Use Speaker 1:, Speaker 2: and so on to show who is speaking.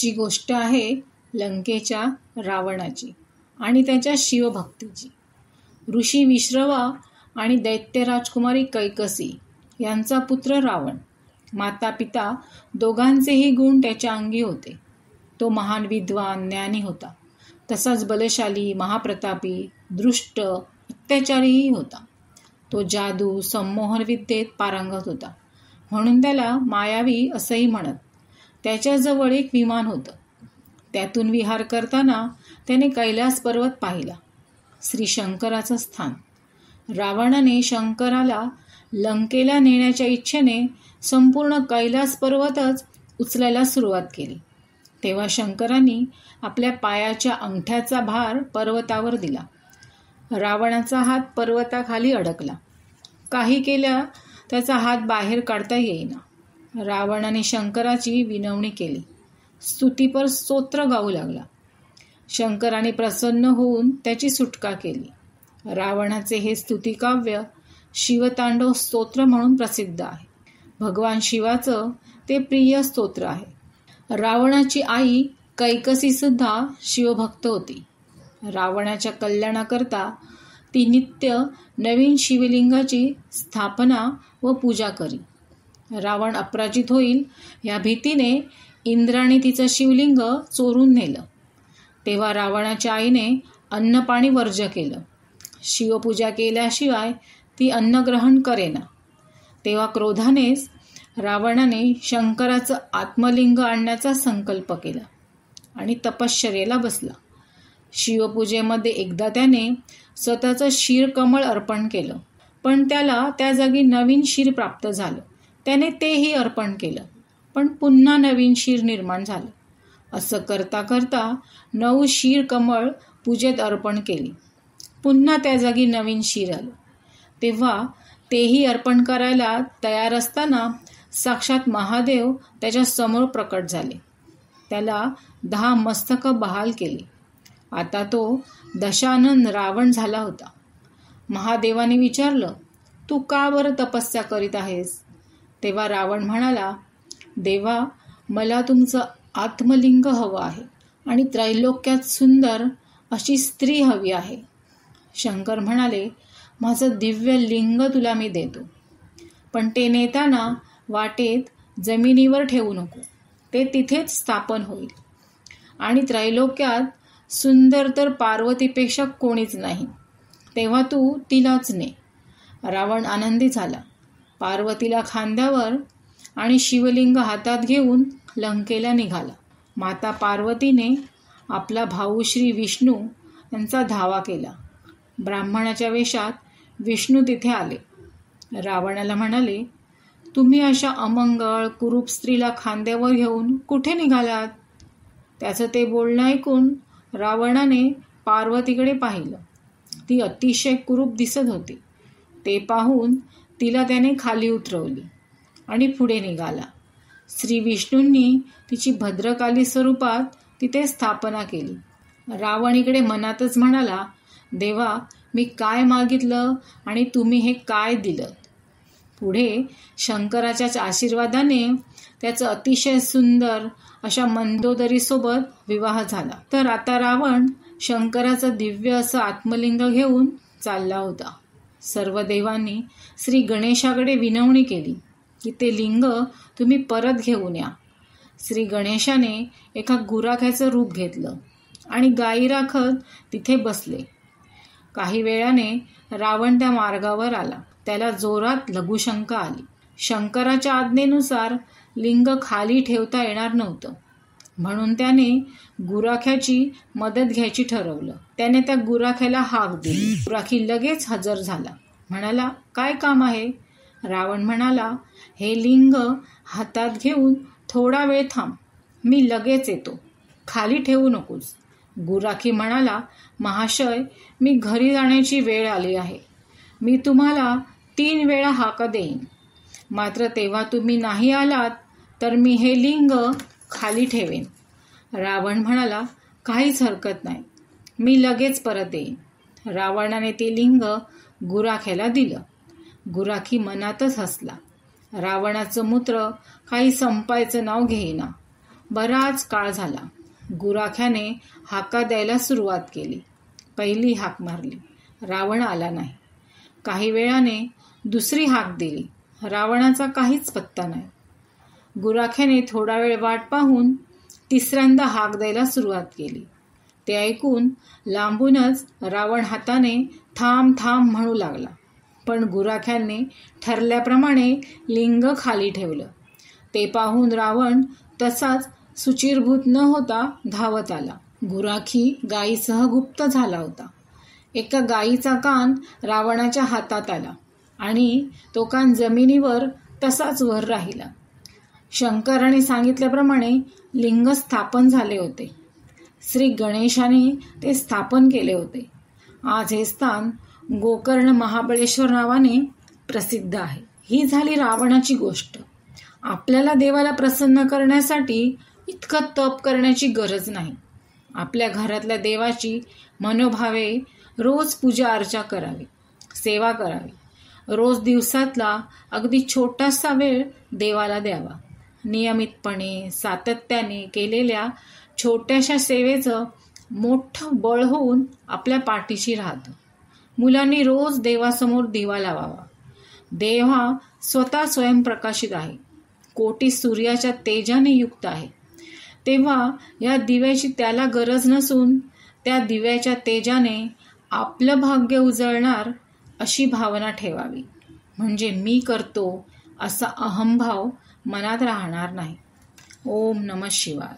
Speaker 1: आजची गोष्ट आहे लंकेच्या रावणाची आणि त्याच्या शिवभक्तीची. ऋषी विश्रवा आणि दैत्य राजकुमारी कैकसी यांचा पुत्र रावण. माता पिता दोघांचेही गुण त्याच्या अंगी होते. तो महान विद्वान ज्ञानी होता. तसाच बलशाली, महाप्रतापी, दृष्ट, अत्याचारीही होता. तो जादू, संमोहन विद्येत पारंगत होता, म्हणून त्याला मायावी असंही म्हणत. त्याच्याजवळ एक विमान होतं. त्यातून विहार करताना त्याने कैलास पर्वत पाहिला, श्री शंकराचं स्थान. रावणाने शंकराला लंकेला नेण्याच्या इच्छेने संपूर्ण कैलास पर्वतच उचलायला सुरुवात केली. तेव्हा शंकरांनी आपल्या पायाच्या अंगठ्याचा भार पर्वतावर दिला. रावणाचा हात पर्वताखाली अडकला. काही केल्या त्याचा हात बाहेर काढता येईना. रावणाने शंकराची विनवणी केली. स्तुतीपर स्तोत्र गाऊ लागला. शंकराने प्रसन्न होऊन त्याची सुटका केली. रावणाचे हे स्तुतिकाव्य शिवतांडव स्तोत्र म्हणून प्रसिद्ध आहे. भगवान शिवाचं ते प्रिय स्तोत्र आहे. रावणाची आई कैकसी सुद्धा शिवभक्त होती. रावणाच्या कल्याणाकरता ती नित्य नवीन शिवलिंगाची स्थापना व पूजा करी. रावण अपराजित होईल या भीतीने इंद्राने तिचं शिवलिंग चोरून नेलं. तेव्हा रावणाच्या आईने अन्नपाणी वर्ज्य केलं. शिवपूजा केल्याशिवाय ती अन्न ग्रहण करेना. तेव्हा क्रोधानेच रावणाने शंकराचं आत्मलिंग आणण्याचा संकल्प केला आणि तपश्चर्येला बसला. शिवपूजेमध्ये एकदा त्याने स्वतःचं क्षीरकमळ अर्पण केलं, पण त्याला त्या जागी नवीन क्षीर प्राप्त झालं. त्याने तेही अर्पण केलं, पण पुन्हा नवीन क्षीर निर्माण झालं. असं करता करता 9 क्षीरकमळ पूजेत अर्पण केली. पुन्हा त्या जागी नवीन क्षीर आलं. तेव्हा तेही अर्पण करायला तयार असताना साक्षात महादेव त्याच्या समोर प्रकट झाले. त्याला 10 मस्तकं बहाल केली. आता तो दशानन रावण झाला होता. महादेवाने विचारलं, तू का बरं तपस्या करीत आहेस? तेव्हा रावण म्हणाला, देवा, मला तुमचं आत्मलिंग हवं आहे आणि त्रैलोक्यात सुंदर अशी स्त्री हवी आहे. शंकर म्हणाले, माझं दिव्य लिंग तुला मी देतो, पण ते नेताना वाटेत जमिनीवर ठेवू नको. ते तिथेच स्थापन होईल आणि त्रैलोक्यात सुंदर तर पार्वतीपेक्षा कोणीच नाही. तेव्हा तू तिलाच ने. रावण आनंदी झाला. पार्वतीला खांद्यावर आणि शिवलिंग हातात घेऊन लंकेला निघाला. माता पार्वतीने आपला भाऊ श्री विष्णू यांचा धावा केला. ब्राह्मणाच्या वेशात विष्णू तिथे आले. रावणाला म्हणाले, तुम्ही अशा अमंगळ कुरूप स्त्रीला खांद्यावर घेऊन कुठे निघालात? त्याचं ते बोलणं ऐकून रावणाने पार्वतीकडे पाहिलं. ती अतिशय कुरूप दिसत होती. ते पाहून तिला त्याने खाली उतरवली आणि पुढे निघाला. श्री विष्णूंनी तिची भद्रकाली स्वरूपात तिथे स्थापना केली. रावण इकडे मनातच म्हणाला, देवा, मी काय मागितलं आणि तुम्ही हे काय दिलं? पुढे शंकराच्या आशीर्वादाने त्याचं अतिशय सुंदर अशा मंदोदरीसोबत विवाह झाला. तर आता रावण शंकराचं दिव्य असं आत्मलिंग घेऊन चालला होता. सर्व देवांनी श्री गणेशाकडे विनवणी केली की ते लिंग तुम्ही परत घेऊन या. श्री गणेशाने एका गुराख्याचं रूप घेतलं आणि गायी राखत तिथे बसले. काही वेळाने रावण त्या मार्गावर आला. त्याला जोरात लघुशंका आली. शंकराच्या आज्ञेनुसार लिंग खाली ठेवता येणार नव्हतं, म्हणून त्याने गुराख्याची मदत घ्यायची ठरवलं. त्याने त्या गुराख्याला हाक दिली. गुराखी लगेच हजर झाला. म्हणाला, काय काम आहे? रावण म्हणाला, हे लिंग हातात घेऊन थोडा वेळ थांब, मी लगेच येतो, खाली ठेवू नकोस. गुराखी म्हणाला, महाशय, मी घरी जाण्याची वेळ आली आहे. मी तुम्हाला 3 वेळा हाका देईन, मात्र तेव्हा तुम्ही नाही आलात तर मी हे लिंग खाली ठेवेन. रावण म्हणाला, काहीच हरकत नाही, मी लगेच परत येईन. रावणाने ते लिंग गुराख्याला दिलं. गुराखी मनातच हसला. रावणाचं मूत्र काही संपायचं नाव घेईना. बराच काळ झाला. गुराख्याने हाका द्यायला सुरुवात केली. पहिली हाक मारली, रावण आला नाही. काही वेळाने दुसरी हाक दिली, रावणाचा काहीच पत्ता नाही. गुराख्याने थोडा वेळ वाट पाहून तिसऱ्यांदा हाक द्यायला सुरुवात केली. ते ऐकून लांबूनच रावण हाताने थांब थांब म्हणू लागला. पण गुराख्यांनी ठरल्याप्रमाणे लिंग खाली ठेवलं. ते पाहून रावण तसाच सुचिरभूत न होता धावत आला. गुराखी गायीसह गुप्त झाला होता. एका गायीचा कान रावणाच्या हातात आला आणि तो कान जमिनीवर तसाच वर राहिला. शंकराने सांगितल्याप्रमाणे लिंग स्थापन झाले होते. श्री गणेशाने ते स्थापन केले होते. आज हे स्थान गोकर्ण महाबळेश्वर नावाने प्रसिद्ध आहे. ही झाली रावणाची गोष्ट. आपल्याला देवाला प्रसन्न करण्यासाठी इतकं तप करण्याची गरज नाही. आपल्या घरातल्या देवाची मनोभावे रोज पूजा अर्चा करावी, सेवा करावी. रोज दिवसातला अगदी छोटासा वेळ देवाला द्यावा. नियमितपणे सातत्याने केलेल्या छोट्याशा सेवेचं मोठं बळ होऊन आपल्या पाठीशी राहतं. मुलांनी रोज देवासमोर दिवा लावावा. देव हा स्वतः स्वयंप्रकाशित आहे, कोटी सूर्याच्या तेजाने युक्त आहे. तेव्हा या दिव्याची त्याला गरज नसून त्या दिव्याच्या तेजाने आपलं भाग्य उजळणार अशी भावना ठेवावी. म्हणजे मी करतो असा अहंभाव मनात राहणार नाही. ओम नमः शिवाय.